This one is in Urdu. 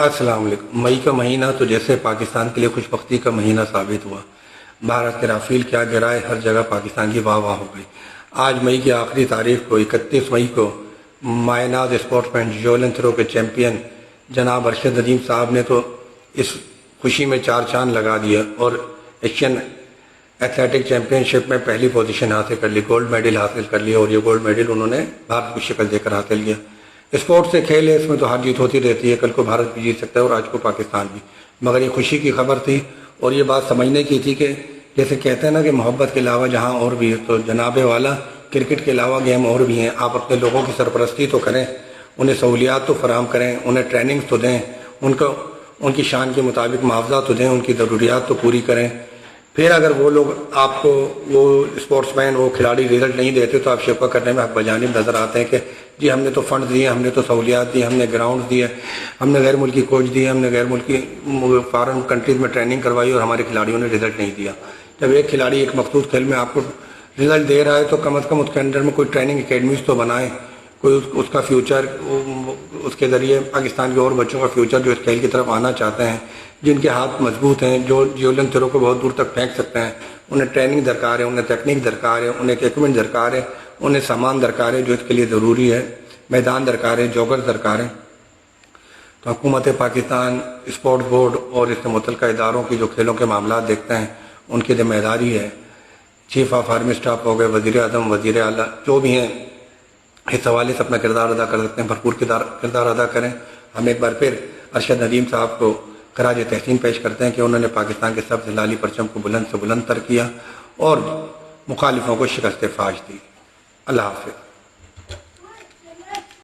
السلام علیکم۔ مئی کا مہینہ تو جیسے پاکستان کے لیے خوش بختی کا مہینہ ثابت ہوا۔ بھارت کے رافیل کیا گرائے، ہر جگہ پاکستان کی واہ واہ ہو گئی۔ آج مئی کی آخری تاریخ کو 31 مئی کو مائناز اسپورٹس مین جیولن تھرو کے چیمپئن جناب ارشد ندیم صاحب نے تو اس خوشی میں چار چاند لگا دیا اور ایشین ایتھلیٹک چیمپئن شپ میں پہلی پوزیشن حاصل کر لی، گولڈ میڈل حاصل کر لیا، اور یہ گولڈ میڈل انہوں نے بھارت کی شکل دے کر حاصل کیا۔ اسپورٹ سے کھیل ہے، اس میں تو ہار جیت ہوتی رہتی ہے، کل کو بھارت بھی جیت سکتا ہے اور آج کو پاکستان بھی، مگر یہ خوشی کی خبر تھی اور یہ بات سمجھنے کی تھی کہ جیسے کہتے ہیں نا کہ محبت کے علاوہ جہاں اور بھی ہے، تو جناب والا کرکٹ کے علاوہ گیم اور بھی ہیں۔ آپ اپنے لوگوں کی سرپرستی تو کریں، انہیں سہولیات تو فراہم کریں، انہیں ٹریننگز تو دیں، ان کی شان کے مطابق معاوضہ تو دیں، ان کی ضروریات تو پوری کریں۔ پھر اگر وہ لوگ آپ کو وہ اسپورٹس مین وہ کھلاڑی رزلٹ نہیں دیتے تو آپ شکوہ کرنے میں بجانب نظر آتے ہیں کہ جی ہم نے تو فنڈ دیے، ہم نے تو سہولیات دی، ہم نے گراؤنڈ دیے، ہم نے غیر ملکی کوچ دیے، ہم نے غیر ملکی فارن کنٹریز میں ٹریننگ کروائی اور ہمارے کھلاڑیوں نے رزلٹ نہیں دیا۔ جب ایک کھلاڑی ایک مخصوص کھیل میں آپ کو رزلٹ دے رہا ہے تو کم از کم اس کے انڈر میں کوئی ٹریننگ اکیڈمیز تو بنائیں، کوئی اس کا فیوچر، اس کے ذریعے پاکستان کے اور بچوں کا فیوچر جو اس کھیل کی طرف آنا چاہتے ہیں، جن کے ہاتھ مضبوط ہیں، جو جیولن تھرو کو بہت دور تک پھینک سکتے ہیں، انہیں ٹریننگ درکار ہے، انہیں تکنیک درکار ہے، انہیں ایکوپمنٹ درکار ہے، انہیں سامان درکار ہے جو اس کے لیے ضروری ہے، میدان درکار ہے، جوگر درکار ہے۔ تو حکومت پاکستان، اسپورٹ بورڈ اور اس سے متعلقہ اداروں کی جو کھیلوں کے معاملات دیکھتے ہیں ان کی ذمہ داری ہے، چیف آف آرمی اسٹاف ہو گئے، وزیر اعظم، وزیر اعلیٰ جو بھی ہیں، اس حوالے سے اپنا کردار ادا کر سکتے ہیں، بھرپور کردار ادا کریں۔ ہم ایک بار پھر ارشد ندیم صاحب کو خراج تحسین پیش کرتے ہیں کہ انہوں نے پاکستان کے سبز لالی پرچم کو بلند سے بلند تر کیا اور مخالفوں کو شکست فاش دی۔ اللہ حافظ۔